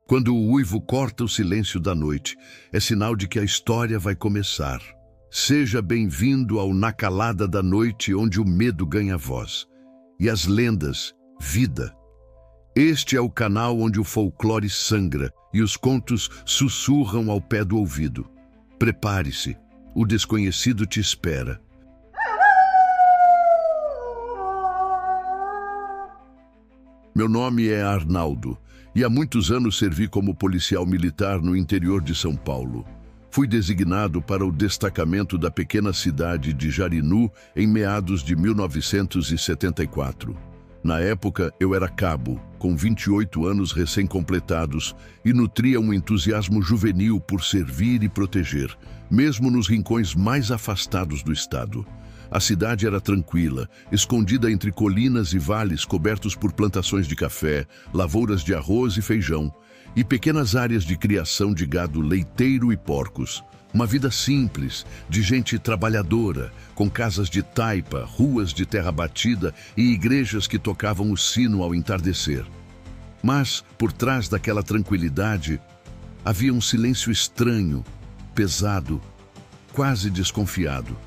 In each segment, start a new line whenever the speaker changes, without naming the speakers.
Quando o uivo corta o silêncio da noite, é sinal de que a história vai começar. Seja bem-vindo ao Na Calada da Noite, onde o medo ganha voz e as lendas, vida. Este é o canal onde o folclore sangra e os contos sussurram ao pé do ouvido. Prepare-se, o desconhecido te espera. Meu nome é Arnaldo e há muitos anos servi como policial militar no interior de São Paulo. Fui designado para o destacamento da pequena cidade de Jarinu em meados de 1974. Na época, eu era cabo, com 28 anos recém-completados, e nutria um entusiasmo juvenil por servir e proteger, mesmo nos rincões mais afastados do estado. A cidade era tranquila, escondida entre colinas e vales cobertos por plantações de café, lavouras de arroz e feijão, e pequenas áreas de criação de gado leiteiro e porcos. Uma vida simples, de gente trabalhadora, com casas de taipa, ruas de terra batida e igrejas que tocavam o sino ao entardecer. Mas, por trás daquela tranquilidade, havia um silêncio estranho, pesado, quase desconfiado.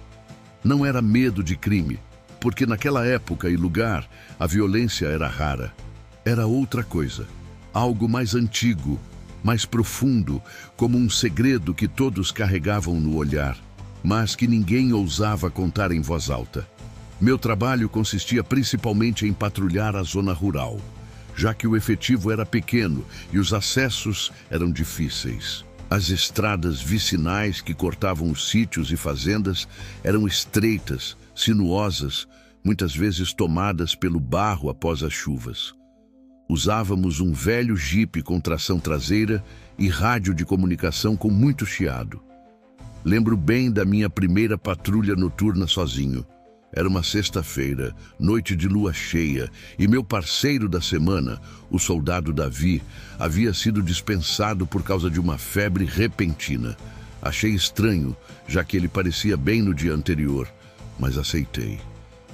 Não era medo de crime, porque naquela época e lugar a violência era rara. Era outra coisa, algo mais antigo, mais profundo, como um segredo que todos carregavam no olhar, mas que ninguém ousava contar em voz alta. Meu trabalho consistia principalmente em patrulhar a zona rural, já que o efetivo era pequeno e os acessos eram difíceis. As estradas vicinais que cortavam os sítios e fazendas eram estreitas, sinuosas, muitas vezes tomadas pelo barro após as chuvas. Usávamos um velho jipe com tração traseira e rádio de comunicação com muito chiado. Lembro bem da minha primeira patrulha noturna sozinho. Era uma sexta-feira, noite de lua cheia, e meu parceiro da semana, o soldado Davi, havia sido dispensado por causa de uma febre repentina. Achei estranho, já que ele parecia bem no dia anterior, mas aceitei.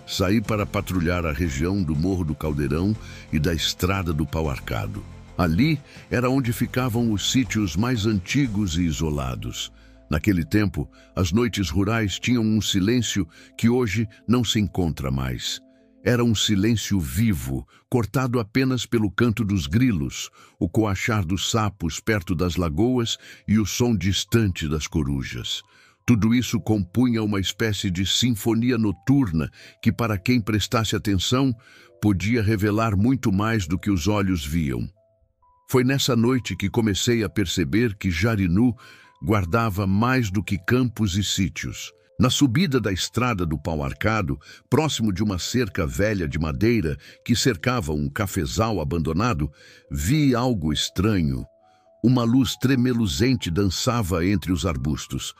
Saí para patrulhar a região do Morro do Caldeirão e da Estrada do Pau Arcado. Ali era onde ficavam os sítios mais antigos e isolados. Naquele tempo, as noites rurais tinham um silêncio que hoje não se encontra mais. Era um silêncio vivo, cortado apenas pelo canto dos grilos, o coachar dos sapos perto das lagoas e o som distante das corujas. Tudo isso compunha uma espécie de sinfonia noturna que, para quem prestasse atenção, podia revelar muito mais do que os olhos viam. Foi nessa noite que comecei a perceber que Jarinu guardava mais do que campos e sítios. Na subida da Estrada do Pau Arcado, próximo de uma cerca velha de madeira que cercava um cafezal abandonado, vi algo estranho. Uma luz tremeluzente dançava entre os arbustos.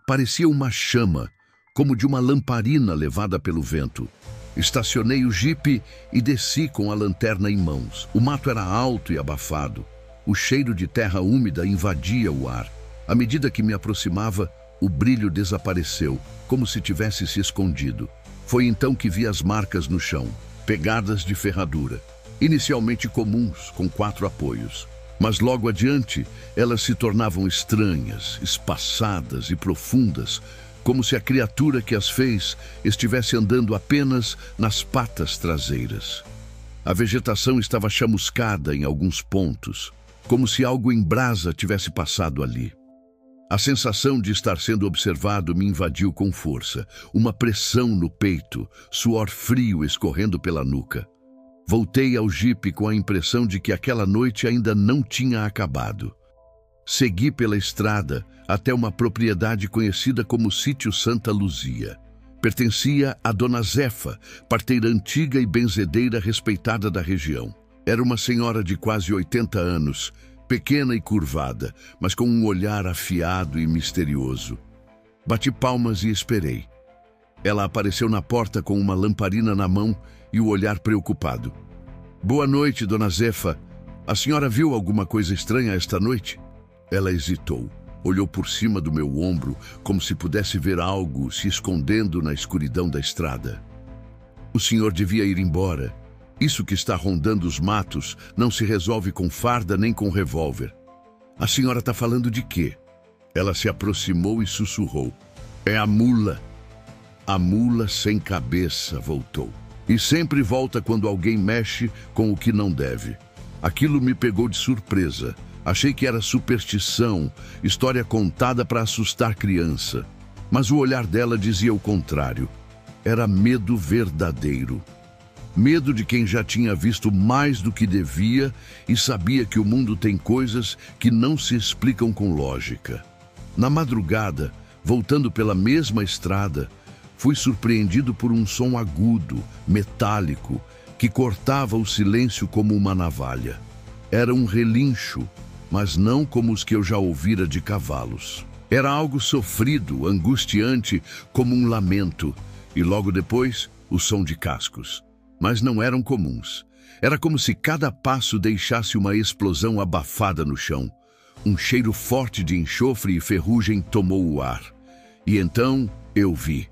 Parecia uma chama, como de uma lamparina levada pelo vento. Estacionei o jipe e desci com a lanterna em mãos. O mato era alto e abafado. O cheiro de terra úmida invadia o ar. À medida que me aproximava, o brilho desapareceu, como se tivesse se escondido. Foi então que vi as marcas no chão, pegadas de ferradura, inicialmente comuns, com 4 apoios. Mas logo adiante, elas se tornavam estranhas, espaçadas e profundas, como se a criatura que as fez estivesse andando apenas nas patas traseiras. A vegetação estava chamuscada em alguns pontos, como se algo em brasa tivesse passado ali. A sensação de estar sendo observado me invadiu com força, uma pressão no peito, suor frio escorrendo pela nuca. Voltei ao jipe com a impressão de que aquela noite ainda não tinha acabado. Segui pela estrada até uma propriedade conhecida como Sítio Santa Luzia. Pertencia a Dona Zefa, parteira antiga e benzedeira respeitada da região. Era uma senhora de quase 80 anos, pequena e curvada, mas com um olhar afiado e misterioso. Bati palmas e esperei. Ela apareceu na porta com uma lamparina na mão e o olhar preocupado. "Boa noite, Dona Zefa. A senhora viu alguma coisa estranha esta noite?" Ela hesitou. Olhou por cima do meu ombro, como se pudesse ver algo se escondendo na escuridão da estrada. "O senhor devia ir embora. Isso que está rondando os matos não se resolve com farda nem com revólver. A senhora está falando de quê? Ela se aproximou e sussurrou. É a mula. A mula sem cabeça voltou. E sempre volta quando alguém mexe com o que não deve. Aquilo me pegou de surpresa. Achei que era superstição, história contada para assustar criança. Mas o olhar dela dizia o contrário. Era medo verdadeiro. Medo de quem já tinha visto mais do que devia e sabia que o mundo tem coisas que não se explicam com lógica. Na madrugada, voltando pela mesma estrada, fui surpreendido por um som agudo, metálico, que cortava o silêncio como uma navalha. Era um relincho, mas não como os que eu já ouvira de cavalos. Era algo sofrido, angustiante, como um lamento, e logo depois, o som de cascos. Mas não eram comuns. Era como se cada passo deixasse uma explosão abafada no chão. Um cheiro forte de enxofre e ferrugem tomou o ar. E então eu vi.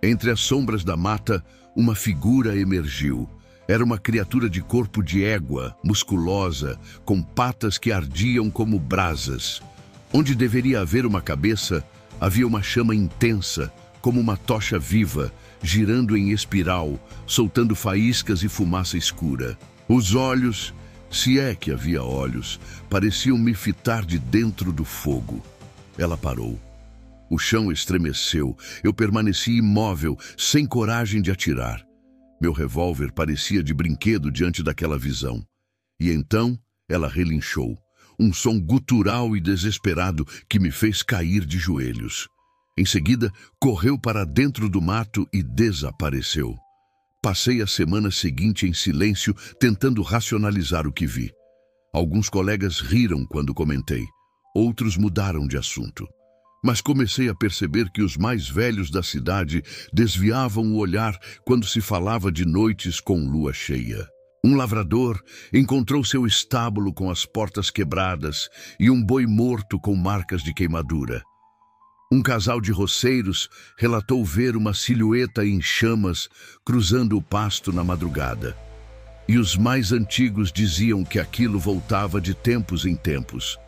Entre as sombras da mata, uma figura emergiu. Era uma criatura de corpo de égua, musculosa, com patas que ardiam como brasas. Onde deveria haver uma cabeça, havia uma chama intensa, como uma tocha viva, girando em espiral, soltando faíscas e fumaça escura. Os olhos, se é que havia olhos, pareciam me fitar de dentro do fogo. Ela parou. O chão estremeceu. Eu permaneci imóvel, sem coragem de atirar. Meu revólver parecia de brinquedo diante daquela visão. E então ela relinchou. Um som gutural e desesperado que me fez cair de joelhos. Em seguida, correu para dentro do mato e desapareceu. Passei a semana seguinte em silêncio, tentando racionalizar o que vi. Alguns colegas riram quando comentei. Outros mudaram de assunto. Mas comecei a perceber que os mais velhos da cidade desviavam o olhar quando se falava de noites com lua cheia. Um lavrador encontrou seu estábulo com as portas quebradas e um boi morto com marcas de queimadura. Um casal de roceiros relatou ver uma silhueta em chamas cruzando o pasto na madrugada. E os mais antigos diziam que aquilo voltava de tempos em tempos.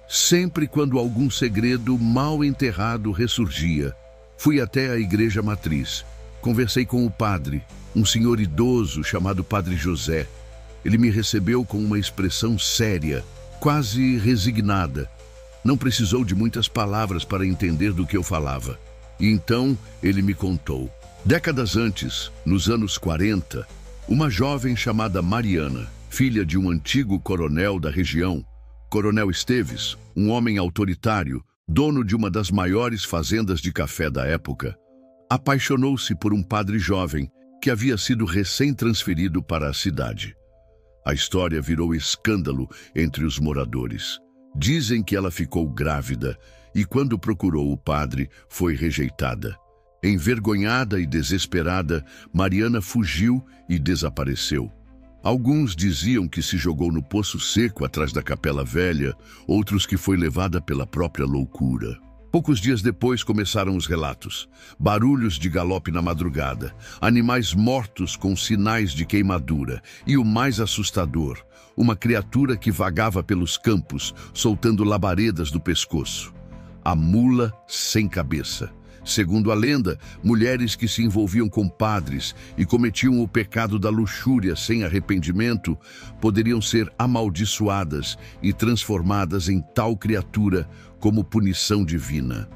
Sempre quando algum segredo mal enterrado ressurgia. Fui até a igreja matriz. Conversei com o padre, um senhor idoso chamado Padre José. Ele me recebeu com uma expressão séria, quase resignada. Não precisou de muitas palavras para entender do que eu falava. E então ele me contou. Décadas antes, nos anos 40, uma jovem chamada Mariana, filha de um antigo coronel da região, Coronel Esteves, um homem autoritário, dono de uma das maiores fazendas de café da época, apaixonou-se por um padre jovem que havia sido recém-transferido para a cidade. A história virou escândalo entre os moradores. Dizem que ela ficou grávida e, quando procurou o padre, foi rejeitada. Envergonhada e desesperada, Mariana fugiu e desapareceu. Alguns diziam que se jogou no poço seco atrás da capela velha, outros que foi levada pela própria loucura. Poucos dias depois começaram os relatos. Barulhos de galope na madrugada, animais mortos com sinais de queimadura e o mais assustador, uma criatura que vagava pelos campos, soltando labaredas do pescoço. A mula sem cabeça. Segundo a lenda, mulheres que se envolviam com padres e cometiam o pecado da luxúria sem arrependimento poderiam ser amaldiçoadas e transformadas em tal criatura como punição divina.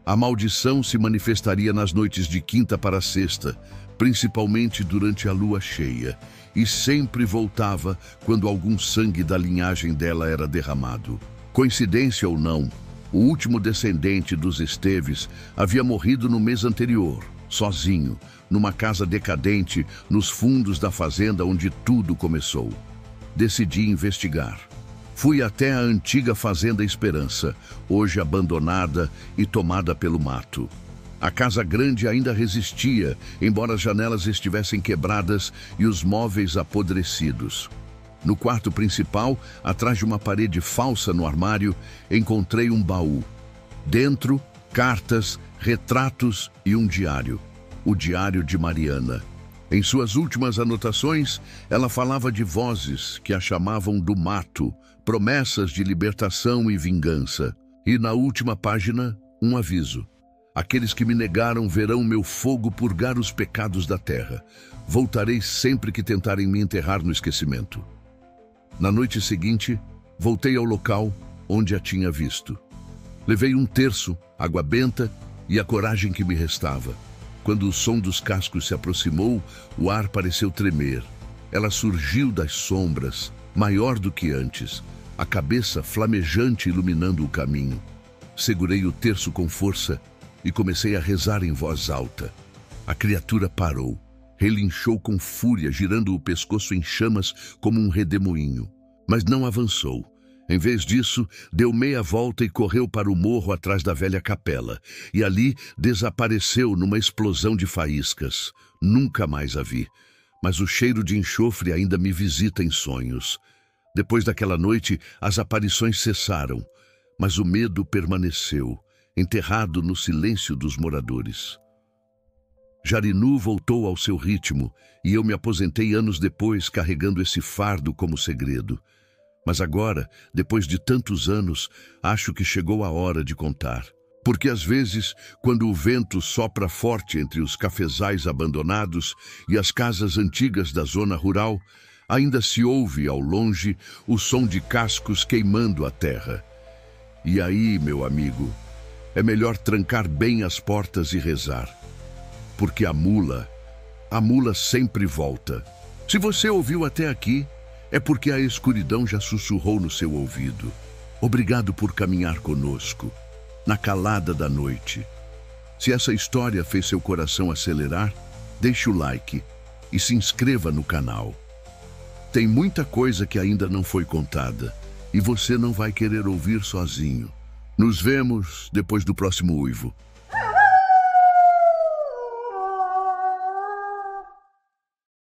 A maldição se manifestaria nas noites de quinta para sexta, principalmente durante a lua cheia, e sempre voltava quando algum sangue da linhagem dela era derramado. Coincidência ou não, o último descendente dos Esteves havia morrido no mês anterior, sozinho, numa casa decadente nos fundos da fazenda onde tudo começou. Decidi investigar. Fui até a antiga Fazenda Esperança, hoje abandonada e tomada pelo mato. A casa grande ainda resistia, embora as janelas estivessem quebradas e os móveis apodrecidos. No quarto principal, atrás de uma parede falsa no armário, encontrei um baú. Dentro, cartas, retratos e um diário. O diário de Mariana. Em suas últimas anotações, ela falava de vozes que a chamavam do mato, promessas de libertação e vingança. E na última página, um aviso. Aqueles que me negaram verão meu fogo purgar os pecados da terra. Voltarei sempre que tentarem me enterrar no esquecimento. Na noite seguinte, voltei ao local onde a tinha visto. Levei um terço, água benta e a coragem que me restava. Quando o som dos cascos se aproximou, o ar pareceu tremer. Ela surgiu das sombras, maior do que antes, a cabeça flamejante iluminando o caminho. Segurei o terço com força e comecei a rezar em voz alta. A criatura parou, relinchou com fúria, girando o pescoço em chamas como um redemoinho. Mas não avançou. Em vez disso, deu meia volta e correu para o morro atrás da velha capela. E ali desapareceu numa explosão de faíscas. Nunca mais a vi. Mas o cheiro de enxofre ainda me visita em sonhos. Depois daquela noite, as aparições cessaram. Mas o medo permaneceu, enterrado no silêncio dos moradores. Jarinu voltou ao seu ritmo e eu me aposentei anos depois carregando esse fardo como segredo. Mas agora, depois de tantos anos, acho que chegou a hora de contar. Porque às vezes, quando o vento sopra forte entre os cafezais abandonados e as casas antigas da zona rural, ainda se ouve ao longe o som de cascos queimando a terra. E aí, meu amigo, é melhor trancar bem as portas e rezar. Porque a mula sempre volta. Se você ouviu até aqui, é porque a escuridão já sussurrou no seu ouvido. Obrigado por caminhar conosco, na calada da noite. Se essa história fez seu coração acelerar, deixe o like e se inscreva no canal. Tem muita coisa que ainda não foi contada e você não vai querer ouvir sozinho. Nos vemos depois do próximo uivo.